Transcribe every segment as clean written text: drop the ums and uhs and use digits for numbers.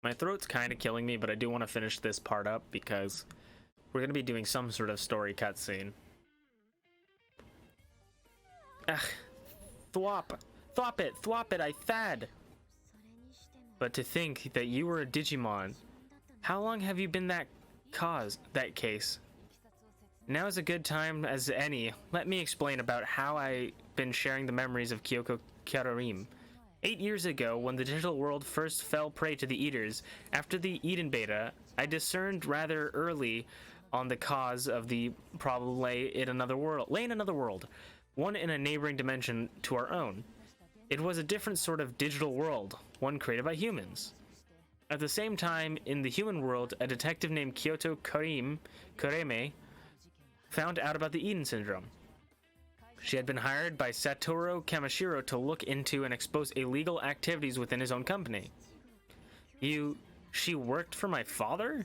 My throat's kind of killing me, but I do want to finish this part up because we're going to be doing some sort of story cutscene. Ugh. Thwop it, I thad. But to think that you were a Digimon. How long have you been that case? Now is a good time as any. Let me explain about how I've been sharing the memories of Kyoko Karim. 8 years ago, when the digital world first fell prey to the Eaters, after the Eden Beta, I discerned rather early on the cause of the problem lay in another world, one in a neighboring dimension to our own. It was a different sort of digital world, one created by humans. At the same time, in the human world, a detective named Kyoto Kureme found out about the Eden Syndrome. She had been hired by Satoru Kamishiro to look into and expose illegal activities within his own company. She worked for my father?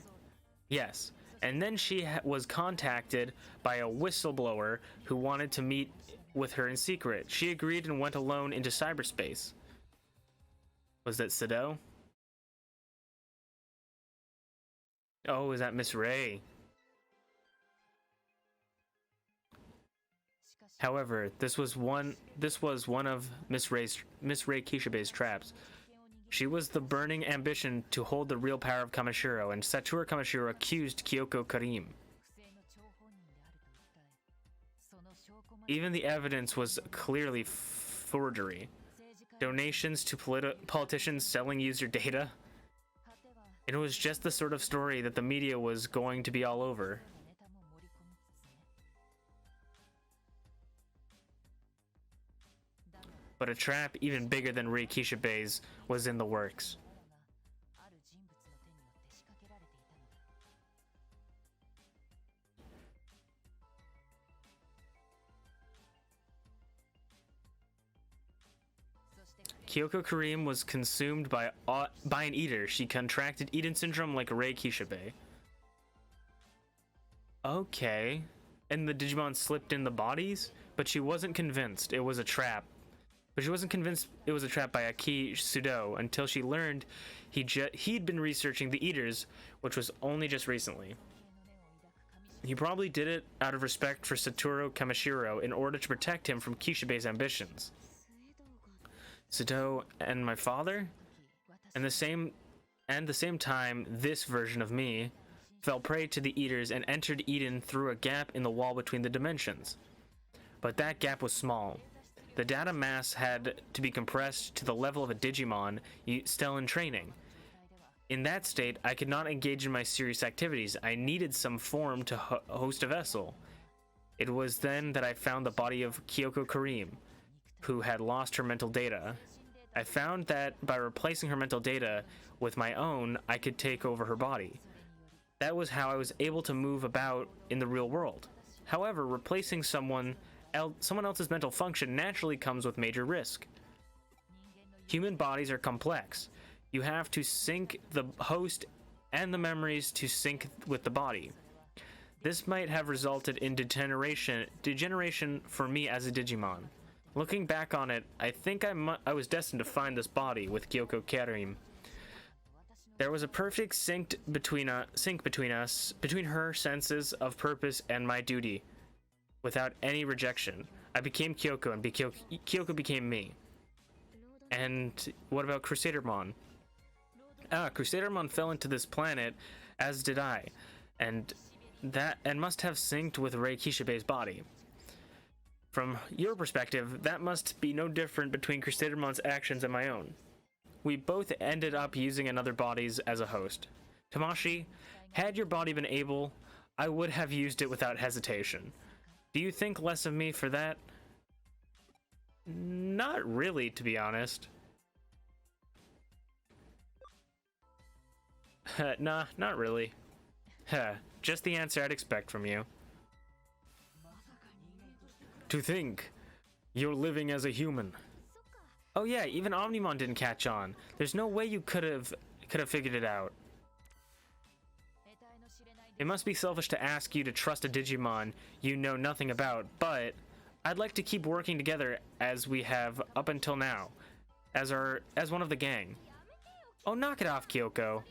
Yes. And then she was contacted by a whistleblower who wanted to meet with her in secret. She agreed and went alone into cyberspace. Was that Sado? Oh, is that Miss Ray? However, this was one of Miss Ray Kishibe's traps. She was the burning ambition to hold the real power of Kamishiro, and Satoru Kamishiro accused Kyoko Karim. Even the evidence was clearly forgery. Donations to politicians selling user data. It was just the sort of story that the media was going to be all over. But a trap even bigger than Rei Kishibe's was in the works. Kyoko Karim was consumed by an eater. She contracted Eden Syndrome like Rei Kishibe. Okay. And the Digimon slipped in the bodies? But she wasn't convinced it was a trap. But she wasn't convinced it was a trap by Aki Sudo until she learned he'd been researching the Eaters, which was only just recently. He probably did it out of respect for Satoru Kamishiro in order to protect him from Kishibe's ambitions. Sudo and my father? And the same time, this version of me fell prey to the Eaters and entered Eden through a gap in the wall between the dimensions. But that gap was small. The data mass had to be compressed to the level of a Digimon still in training. In that state, I could not engage in my serious activities. I needed some form to host a vessel. It was then that I found the body of Kyoko Karim, who had lost her mental data. I found that by replacing her mental data with my own, I could take over her body. That was how I was able to move about in the real world. However, replacing someone else's mental function naturally comes with major risk. Human bodies are complex. You have to sync the host and the memories to sync with the body. This might have resulted in degeneration for me as a Digimon. Looking back on it, I think I was destined to find this body with Kyoko Karim. There was a perfect sync between us, between her senses of purpose and my duty. Without any rejection. I became Kyoko, and Kyoko became me. And what about Crusadermon? Crusadermon fell into this planet, as did I, and must have synced with Rei Kishibe's body. From your perspective, that must be no different between Crusadermon's actions and my own. We both ended up using another bodies as a host. Tamashi, had your body been able, I would have used it without hesitation. Do you think less of me for that? Not really, to be honest. Nah, not really. Just the answer I'd expect from you. To think, you're living as a human. Oh yeah, even Omnimon didn't catch on. There's no way you could have figured it out. It must be selfish to ask you to trust a Digimon you know nothing about, but I'd like to keep working together as we have up until now, as one of the gang. Oh, knock it off, Kyoko.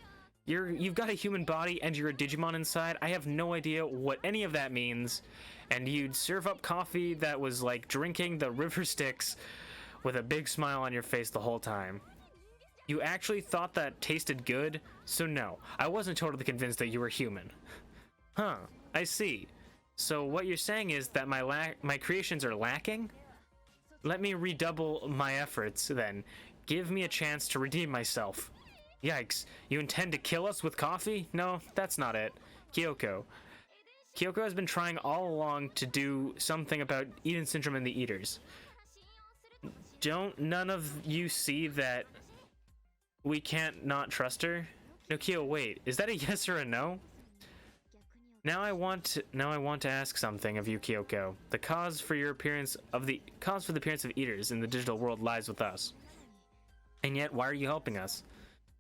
You've got a human body and you're a Digimon inside. I have no idea what any of that means. And you'd serve up coffee that was like drinking the river Styx with a big smile on your face the whole time. You actually thought that tasted good? So no, I wasn't totally convinced that you were human. Huh, I see. So what you're saying is that my creations are lacking? Let me redouble my efforts then. Give me a chance to redeem myself. Yikes, you intend to kill us with coffee? No, that's not it. Kyoko. Kyoko has been trying all along to do something about Eden Syndrome and the Eaters. Don't none of you see that we can't not trust her? Nokia, wait, is that a yes or a no? Now I want to ask something of you, Kyoko. The cause for the appearance of Eaters in the digital world lies with us. And yet, why are you helping us?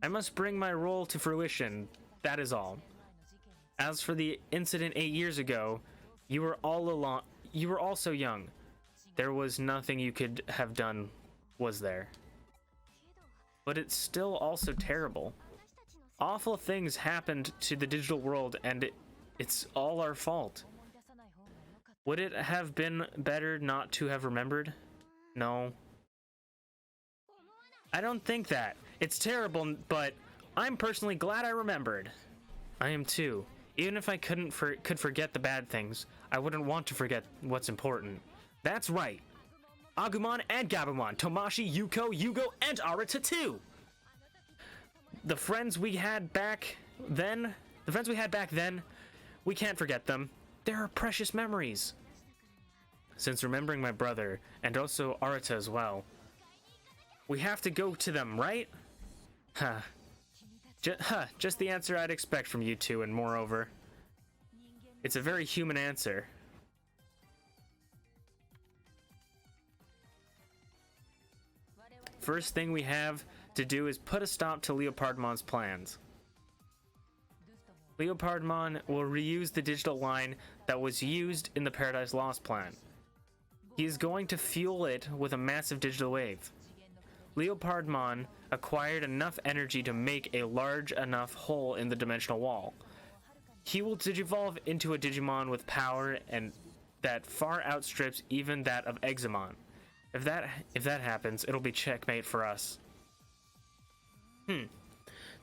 I must bring my role to fruition, that is all. As for the incident 8 years ago, you were all so young. There was nothing you could have done, was there? But it's still also terrible. Awful things happened to the digital world and it's all our fault. Would it have been better not to have remembered? No. I don't think that. It's terrible, but I'm personally glad I remembered. I am too. Even if I could forget the bad things, I wouldn't want to forget what's important. That's right. Agumon and Gabumon, Tomashi, Yuko, Yugo, and Arata too. The friends we had back then, we can't forget them. They are precious memories. Since remembering my brother, and also Arata as well, we have to go to them, right? Just the answer I'd expect from you two, and moreover, it's a very human answer. First thing we have to do is put a stop to Leopardmon's plans. Leopardmon will reuse the digital line that was used in the Paradise Lost plan. He is going to fuel it with a massive digital wave. Leopardmon acquired enough energy to make a large enough hole in the dimensional wall. He will digivolve into a Digimon with power and that far outstrips even that of Examon. If that happens, it'll be checkmate for us.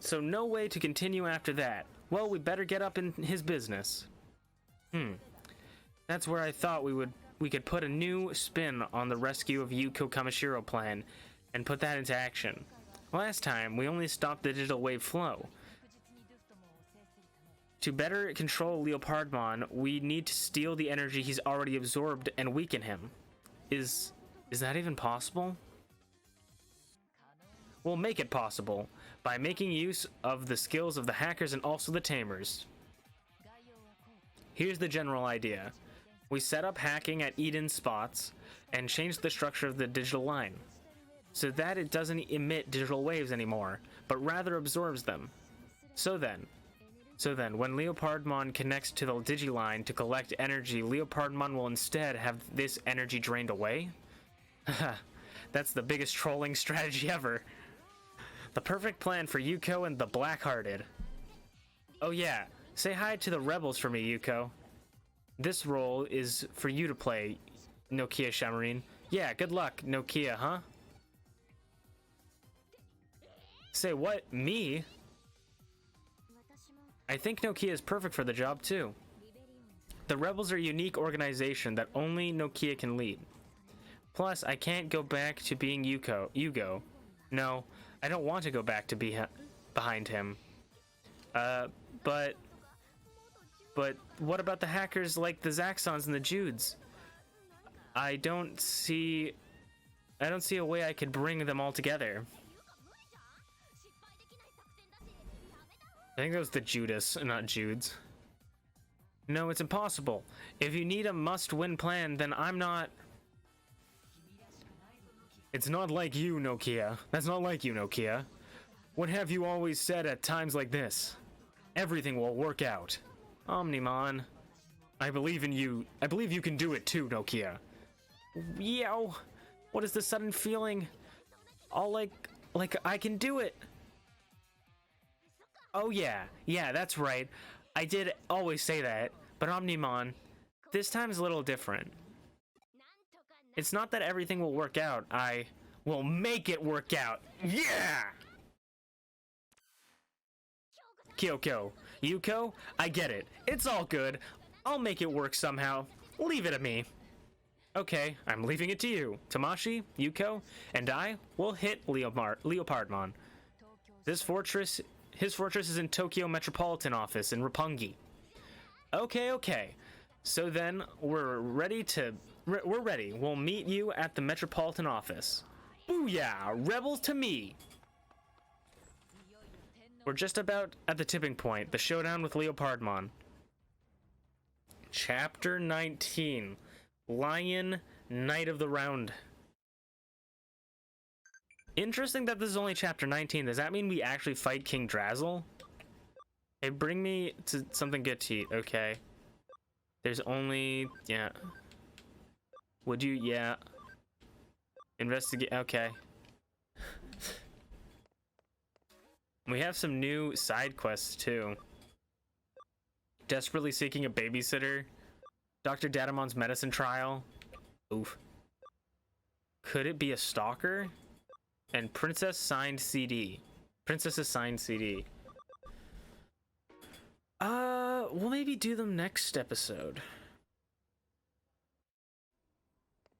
So no way to continue after that. Well, we better get up in his business. That's where I thought we could put a new spin on the rescue of Yuko Kamishiro plan and put that into action. Last time, we only stopped the digital wave flow. To better control Leopardmon, we need to steal the energy he's already absorbed and weaken him. Is that even possible? We'll make it possible by making use of the skills of the hackers and also the tamers. Here's the general idea. We set up hacking at Eden spots and change the structure of the digital line so that it doesn't emit digital waves anymore, but rather absorbs them. So then, when Leopardmon connects to the Digiline to collect energy, Leopardmon will instead have this energy drained away? That's the biggest trolling strategy ever. The perfect plan for Yuko and the Black-Hearted. Oh yeah, say hi to the rebels for me, Yuko. This role is for you to play, Nokia Shamarin. Yeah, good luck, Nokia, huh? Say what? Me? I think Nokia is perfect for the job too. The rebels are a unique organization that only Nokia can lead. Plus, I can't go back to being Yugo. No, I don't want to go back to be behind him. But what about the hackers like the Zaxxons and the Judes? I don't see a way I could bring them all together. I think that was the Judas, not Judes. No, it's impossible. If you need a must-win plan, then I'm not... It's not like you, Nokia. That's not like you, Nokia. What have you always said at times like this? Everything will work out. Omnimon. I believe in you. I believe you can do it too, Nokia. Yow. What is the sudden feeling? All like I can do it. Oh yeah, yeah, that's right. I did always say that, but Omnimon, this time is a little different. It's not that everything will work out, I will make it work out. Yeah! Kyoko, Yuko, I get it. It's all good. I'll make it work somehow. Leave it to me. Okay, I'm leaving it to you. Tamashi, Yuko, and I will hit Leopardmon. His fortress is in Tokyo Metropolitan Office in Roppongi. Okay. So then we're ready. We'll meet you at the Metropolitan Office. Booyah! Rebels to me! We're just about at the tipping point, the showdown with Leopardmon. Chapter 19. Lion, Knight of the Round. Interesting that this is only chapter 19. Does that mean we actually fight King Drazzle? Hey, bring me to something good to eat, okay. There's only... yeah. Would you? Yeah. Investigate... okay. We have some new side quests, too. Desperately seeking a babysitter. Dr. Datamon's medicine trial. Oof. Could it be a stalker? And Princess's signed CD. We'll maybe do them next episode.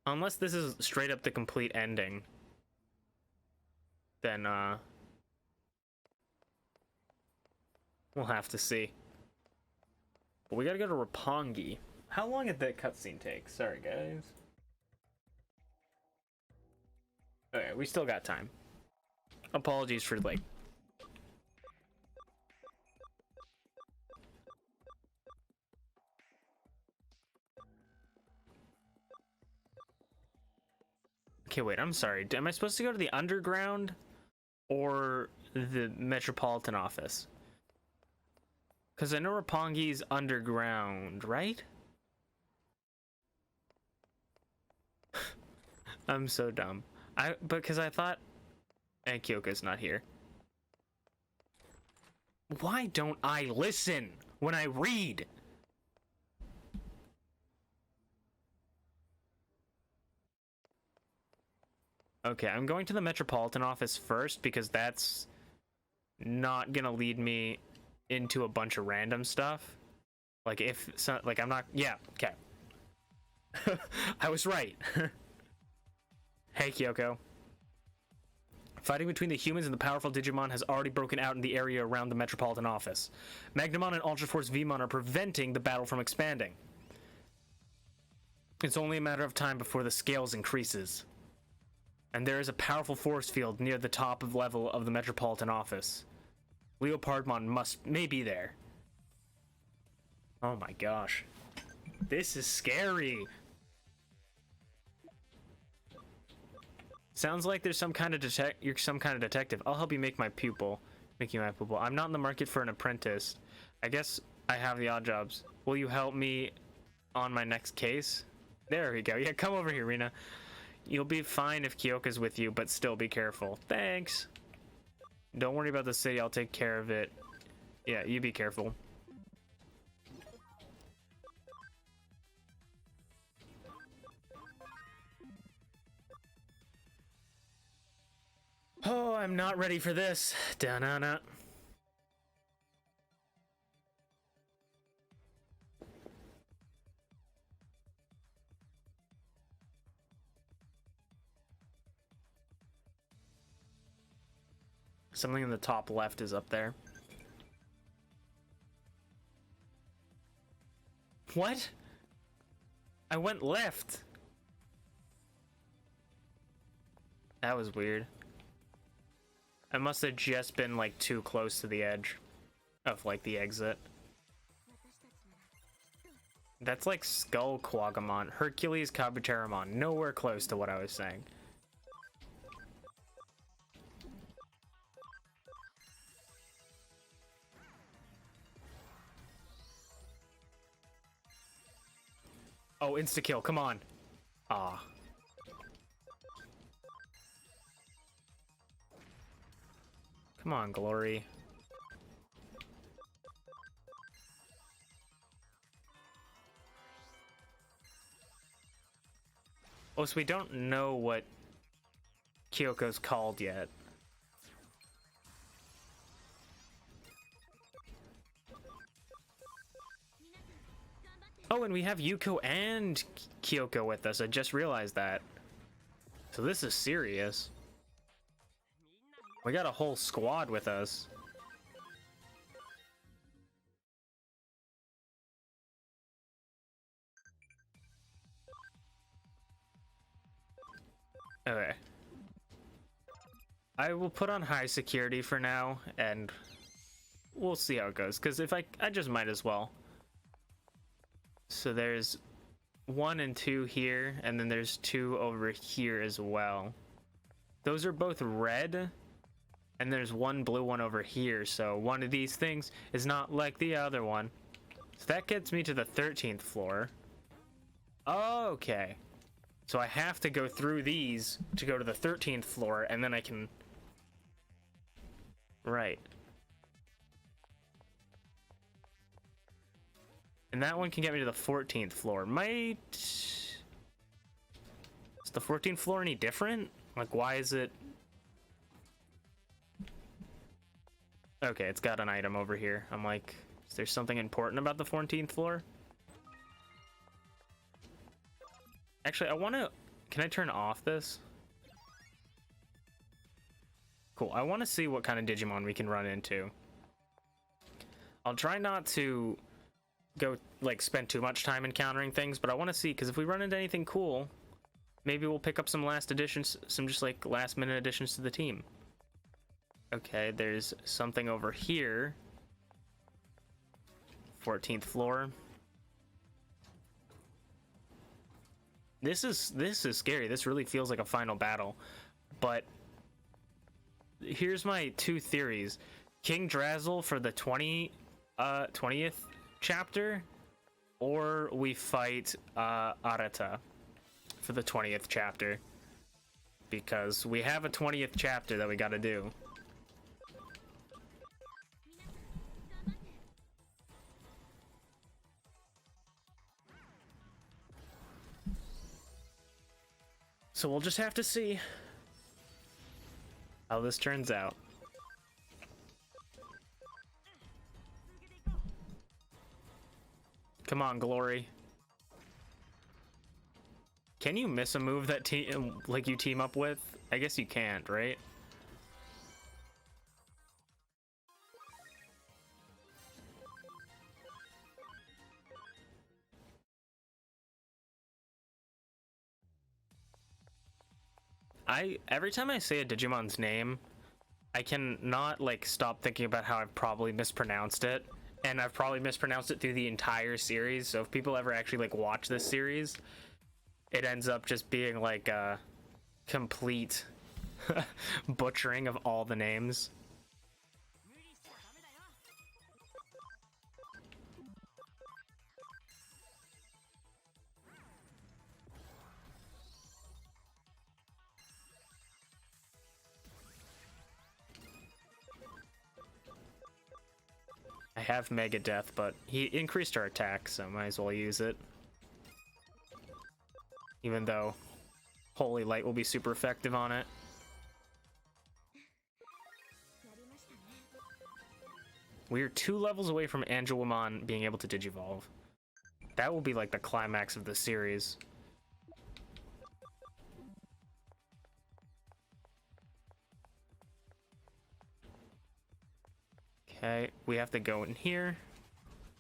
Unless this is straight up the complete ending. Then, we'll have to see. But we gotta go to Roppongi. How long did that cutscene take? Sorry, guys. Okay, we still got time. Apologies for, like... Okay, wait, I'm sorry. Am I supposed to go to the underground or the Metropolitan Office? Because I know Roppongi's underground, right? I'm so dumb. Because I thought... and Kyoko's not here. Why don't I listen when I read? Okay, I'm going to the Metropolitan Office first because that's not gonna lead me into a bunch of random stuff. Like if so, like I'm not... yeah, okay. I was right. Hey, Kyoko. Fighting between the humans and the powerful Digimon has already broken out in the area around the Metropolitan Office. Magnamon and Ultra Force Vmon are preventing the battle from expanding. It's only a matter of time before the scales increases. And there is a powerful force field near the top of level of the Metropolitan Office. Leopardmon may be there. Oh my gosh. This is scary. Sounds like there's some kind of you're some kind of detective. I'll help you make my pupil. Make you my pupil. I'm not in the market for an apprentice. I guess I have the odd jobs. Will you help me on my next case? There we go. Yeah, come over here, Rina. You'll be fine if Kyoko's with you, but still be careful. Thanks. Don't worry about the city. I'll take care of it. Yeah, you be careful. Oh, I'm not ready for this. Da-na-na. Something in the top left is up there. What? I went left. That was weird. I must have just been like too close to the edge of like the exit. That's like Skull Quagamon, Hercules Kabuteramon, nowhere close to what I was saying. Oh, insta-kill, come on. Ah. Come on, Glory. Oh, so we don't know what Kyoko's called yet. Oh, and we have Yuko and Kyoko with us. I just realized that. So this is serious. We got a whole squad with us. Okay. I will put on high security for now, and we'll see how it goes. Because if I just might as well. So there's 1 and 2 here, and then there's 2 over here as well. Those are both red, and there's 1 blue one over here. So one of these things is not like the other one. So that gets me to the 13th floor. Okay. So I have to go through these to go to the 13th floor, and then I can... Right. And that one can get me to the 14th floor. Might... Is the 14th floor any different? Like, why is it... Okay, it's got an item over here. I'm like, is there something important about the 14th floor? Actually, I want to... Can I turn off this? Cool. I want to see what kind of Digimon we can run into. I'll try not to go, like, spend too much time encountering things, but I want to see, because if we run into anything cool, maybe we'll pick up some last additions, some just, like, last-minute additions to the team. Okay, there's something over here. 14th floor. This is scary. This really feels like a final battle. But here's my 2 theories. King Drazzle for the 20th chapter, or we fight Arata for the 20th chapter, because we have a 20th chapter that we got to do. So we'll just have to see how this turns out. Come on, Glory. Can you miss a move that like you team up with? I guess you can't, right? Every time I say a Digimon's name, I can not, like, stop thinking about how I've probably mispronounced it, and I've probably mispronounced it through the entire series. So if people ever actually, like, watch this series, it ends up just being like a complete butchering of all the names. I have Mega Death, but he increased our attack, so might as well use it. Even though Holy Light will be super effective on it. We are 2 levels away from Angelwamon being able to Digivolve. That will be like the climax of the series. Okay, we have to go in here.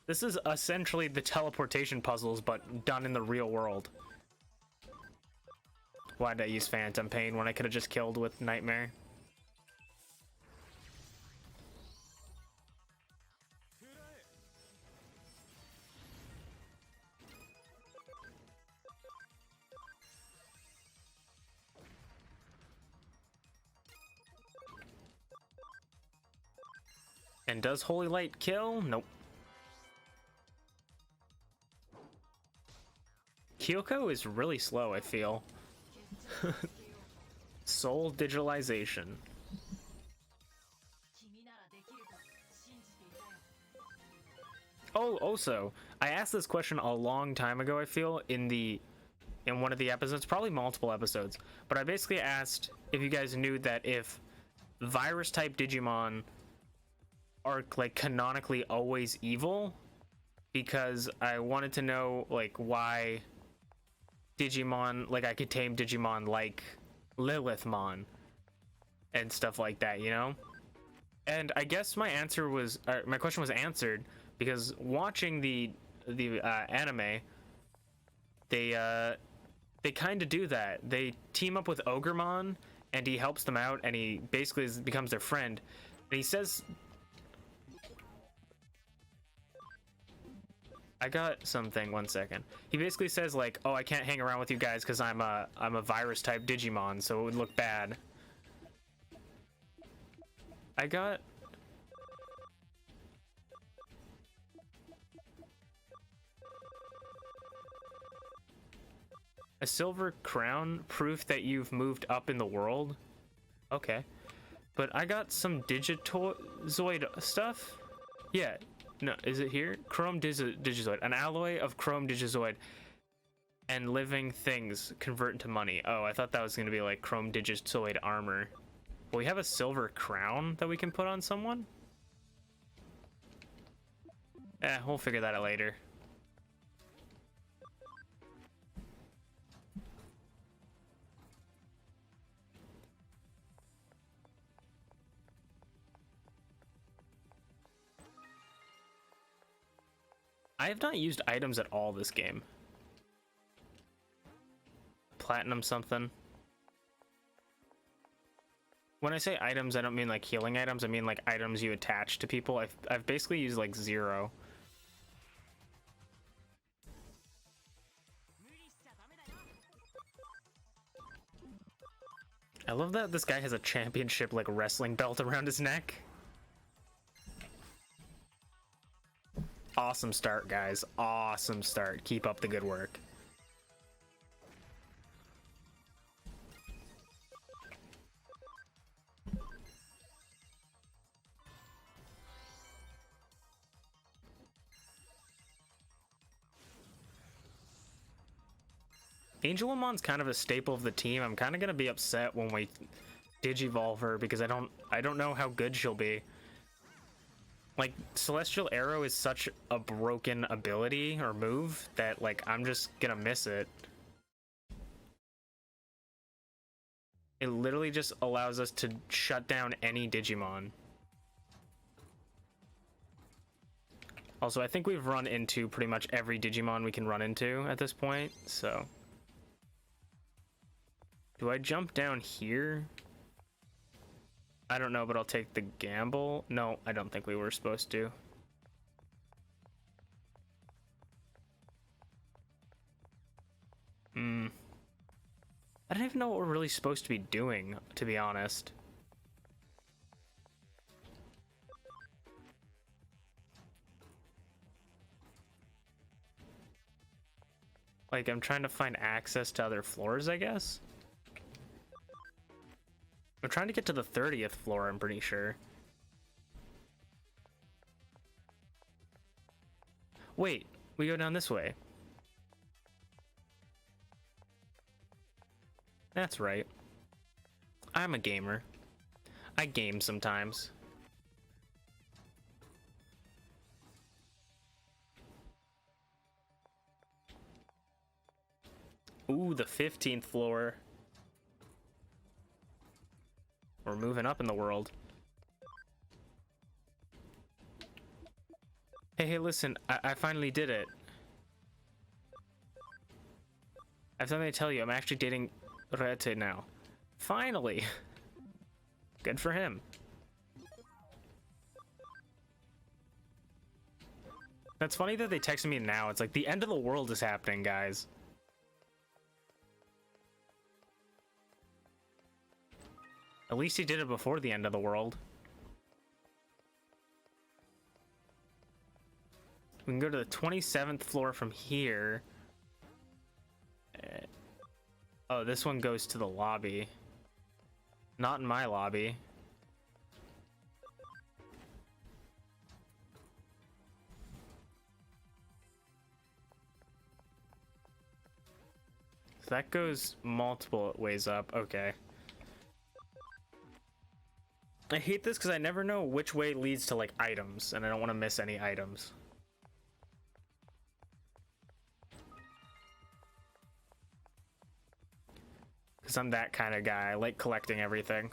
This is essentially the teleportation puzzles, but done in the real world. Why did I use Phantom Pain when I could have just killed with Nightmare? And does Holy Light kill? Nope. Kyoko is really slow, I feel. Soul digitalization. Oh, also, I asked this question a long time ago, I feel, in the in one of the episodes, probably multiple episodes, but I basically asked if you guys knew that if virus type Digimon are like canonically always evil, because I wanted to know like why Digimon, like I could tame Digimon like Lilithmon and stuff like that, you know? And I guess my question was answered because watching the anime, they kind of do that. They team up with Ogremon, and he helps them out, and he basically becomes their friend. And he says, I got something, 1 second. He basically says like, oh, I can't hang around with you guys because I'm a virus type Digimon, so it would look bad. I got a silver crown, proof that you've moved up in the world. Okay. But I got some Digitozoid stuff. Yeah. No, is it here? Chrome Digizoid. An alloy of Chrome Digizoid and living things convert into money. Oh, I thought that was going to be like Chrome Digizoid armor. Well, we have a silver crown that we can put on someone? We'll figure that out later. I have not used items at all this game. Platinum something. When I say items, I don't mean like healing items. I mean like items you attach to people. I've basically used like 0. I love that this guy has a championship like wrestling belt around his neck. Awesome start, guys. Awesome start. Keep up the good work. Angelamon's kind of a staple of the team. I'm kind of gonna be upset when we digivolve her because I don't know how good she'll be. Like, Celestial Arrow is such a broken ability or move that, like, I'm just gonna miss it. It literally just allows us to shut down any Digimon. Also, I think we've run into pretty much every Digimon we can run into at this point, so... Do I jump down here? I don't know, but I'll take the gamble. No, I don't think we were supposed to. I don't even know what we're really supposed to be doing, to be honest. Like, I'm trying to find access to other floors, I guess? I'm trying to get to the 30th floor, I'm pretty sure. Wait, we go down this way. That's right. I'm a gamer. I game sometimes. Ooh, the 15th floor. We're moving up in the world. Hey, listen, I finally did it. I have something to tell you. I'm actually dating Rete now. Finally! Good for him. That's funny that they texted me now. It's like the end of the world is happening, guys. At least he did it before the end of the world. We can go to the 27th floor from here. Oh, this one goes to the lobby. Not in my lobby. So that goes multiple ways up. Okay. I hate this because I never know which way leads to, like, items, and I don't want to miss any items. Because I'm that kind of guy. I like collecting everything.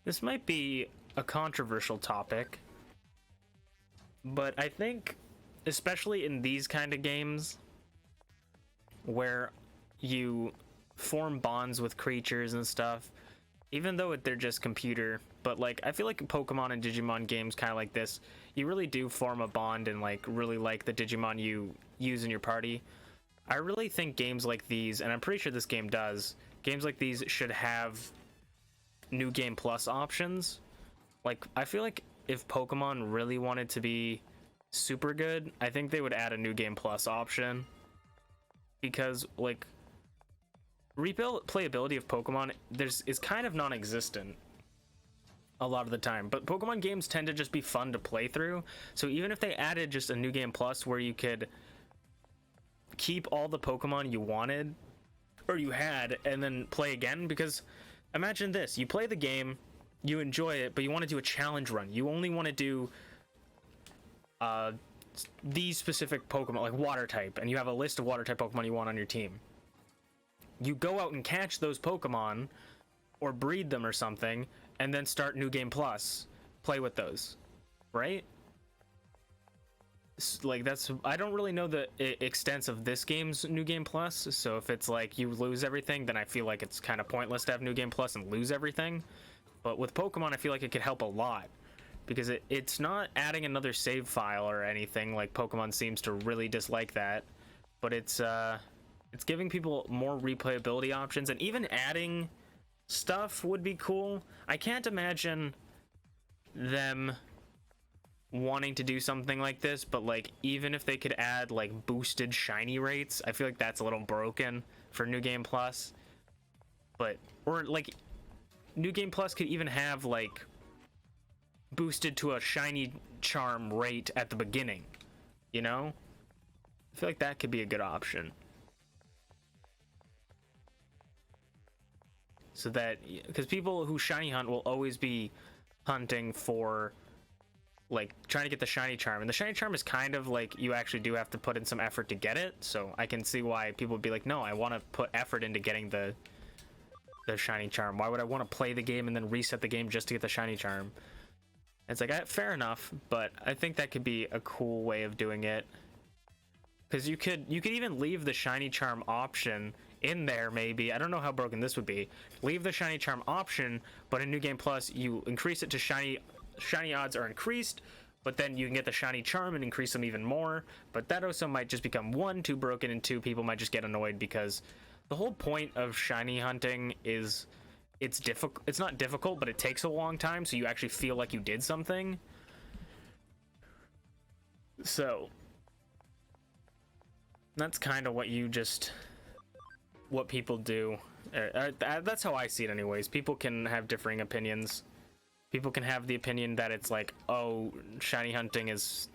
This might be a controversial topic, but I think, especially in these kind of games, where you form bonds with creatures and stuff, even though they're just computer, but like I feel like Pokemon and Digimon games kind of like this, you really do form a bond and like really like the Digimon you use in your party. I really think games like these, and I'm pretty sure this game does, games like these should have New Game Plus options. Like, I feel like if Pokemon really wanted to be super good, I think they would add a New Game Plus option. Because, like, replayability of Pokemon is kind of non-existent a lot of the time. But Pokemon games tend to just be fun to play through. So even if they added just a New Game Plus where you could keep all the Pokemon you wanted or you had and then play again, because imagine this, you play the game, you enjoy it, but you want to do a challenge run. You only want to do these specific Pokemon, like water type, and you have a list of water type Pokemon you want on your team. You go out and catch those Pokemon or breed them or something, and then start New Game Plus, play with those, right? Like, that's, I don't really know the extent of this game's New Game Plus, so if it's like you lose everything, then I feel like it's kind of pointless to have New Game Plus and lose everything. But with Pokemon, I feel like it could help a lot, because it's not adding another save file or anything, like Pokemon seems to really dislike that, but it's giving people more replayability options, and even adding stuff would be cool. I can't imagine them wanting to do something like this, but like even if they could add like boosted shiny rates, I feel like that's a little broken for New Game Plus. But, or like New Game Plus could even have like boosted to a shiny charm rate at the beginning, you know? I feel like that could be a good option. So that, because people who shiny hunt will always be hunting for like trying to get the shiny charm, and the shiny charm is kind of like you actually do have to put in some effort to get it, so I can see why people would be like, no, I want to put effort into getting the shiny charm. Why would I want to play the game and then reset the game just to get the shiny charm? It's like, fair enough, but I think that could be a cool way of doing it, because you could even leave the shiny charm option in there. Maybe, I don't know how broken this would be, leave the shiny charm option, but in New Game Plus you increase it to shiny odds are increased, but then you can get the shiny charm and increase them even more. But that also might just become, one, too broken, and two, people might just get annoyed, because the whole point of shiny hunting is it's difficult. It's not difficult, but it takes a long time, so you actually feel like you did something. So that's kind of what people do. That's how I see it anyways. People can have differing opinions. People can have the opinion that it's like, oh, shiny hunting is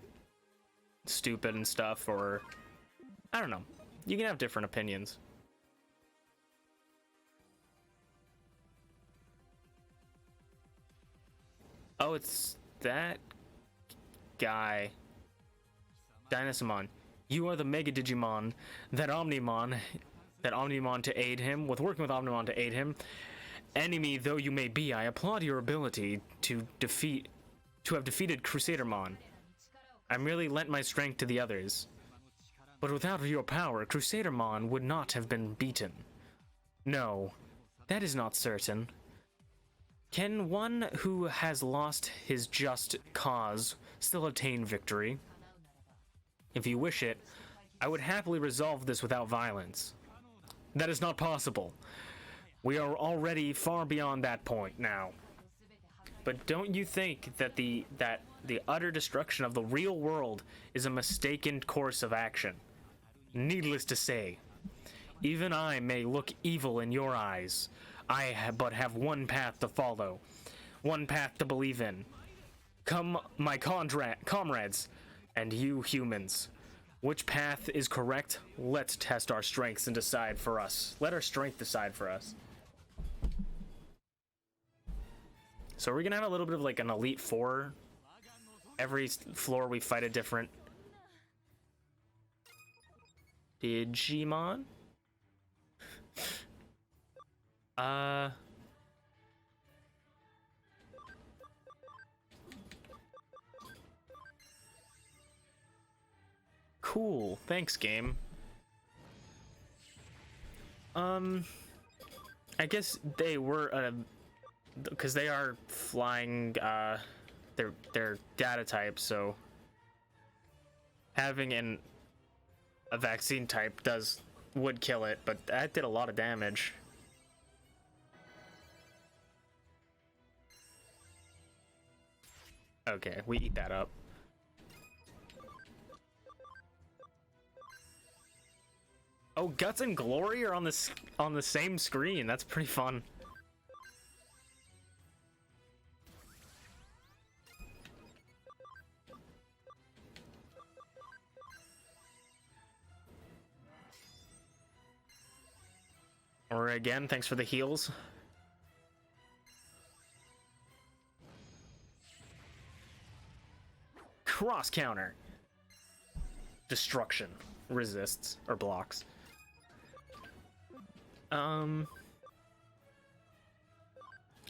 stupid and stuff, or I don't know. You can have different opinions. Oh, it's that guy. Dynasmon. You are the Mega Digimon that Omnimon to aid him, working with Omnimon to aid him. Enemy though you may be, I applaud your ability to have defeated Crusadermon. I merely lent my strength to the others. But without your power, Crusadermon would not have been beaten. No, that is not certain. Can one who has lost his just cause still attain victory? If you wish it, I would happily resolve this without violence. That is not possible. We are already far beyond that point now. But don't you think that the utter destruction of the real world is a mistaken course of action? Needless to say, even I may look evil in your eyes. But have one path to follow, one path to believe in. Come, my comrades, and you humans. Which path is correct? Let's test our strengths and decide for us. Let our strength decide for us. So we're gonna have a little bit of like an Elite Four. Every floor we fight a different Digimon. Cool. Thanks, game. I guess they were because they are flying their data type, so having a vaccine type would kill it, but that did a lot of damage. Okay, we eat that up. Oh, Guts and Glory are on the same screen. That's pretty fun. Or again, thanks for the heals. Cross counter. Destruction. Resists or blocks.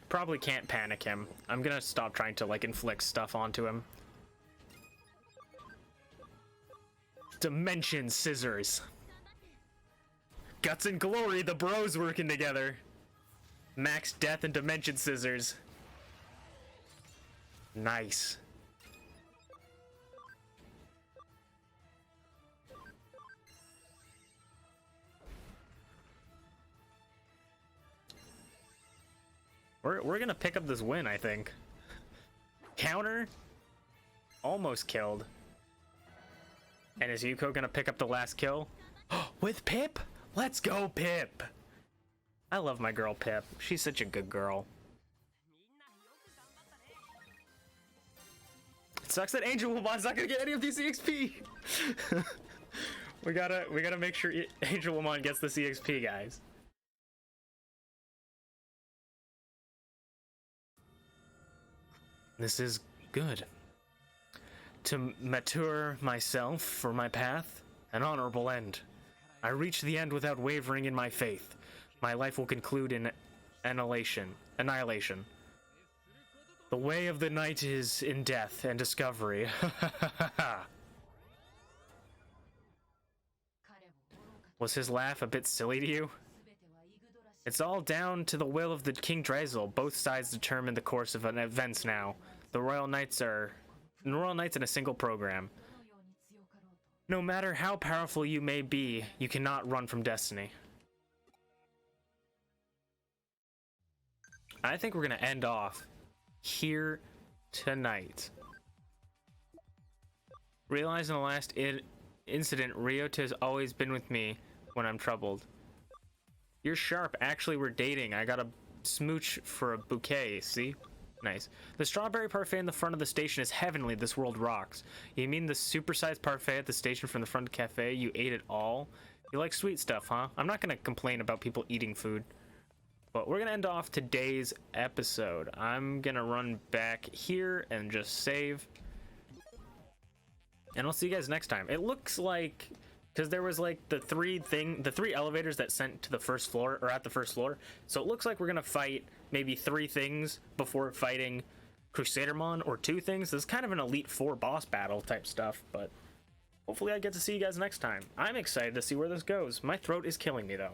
Probably can't panic him. I'm gonna stop trying to like inflict stuff onto him. Dimension scissors. Guts and Glory, the bros working together. Max Death and Dimension Scissors. Nice. We're gonna pick up this win, I think. Counter. Almost killed. And is Yuko gonna pick up the last kill? With Pip? Let's go, Pip! I love my girl, Pip. She's such a good girl. It sucks that Angel Woman's not gonna get any of the CXP! we gotta make sure Angel Woman gets the CXP, guys. This is good. To mature myself for my path, an honorable end. I reach the end without wavering in my faith. My life will conclude in annihilation. The way of the night is in death and discovery. Was his laugh a bit silly to you? It's all down to the will of the King Dreisel. Both sides determine the course of events now. The Royal Knights in a single program. No matter how powerful you may be, you cannot run from destiny. I think we're gonna end off here tonight. Realizing the last incident, Ryota's always been with me when I'm troubled. You're sharp. Actually, we're dating. I got a smooch for a bouquet, see? Nice. The strawberry parfait in the front of the station is heavenly. This world rocks. You mean the supersized parfait at the station from the front cafe? You ate it all? You like sweet stuff, huh? I'm not gonna complain about people eating food. But we're gonna end off today's episode. I'm gonna run back here and just save. And I'll see you guys next time. It looks like, because there was like the three elevators that sent to the first floor, or at the first floor. So it looks like we're gonna fight maybe 3 things before fighting Crusadermon, or 2 things. This is kind of an Elite Four boss battle type stuff, but hopefully I get to see you guys next time. I'm excited to see where this goes. My throat is killing me though.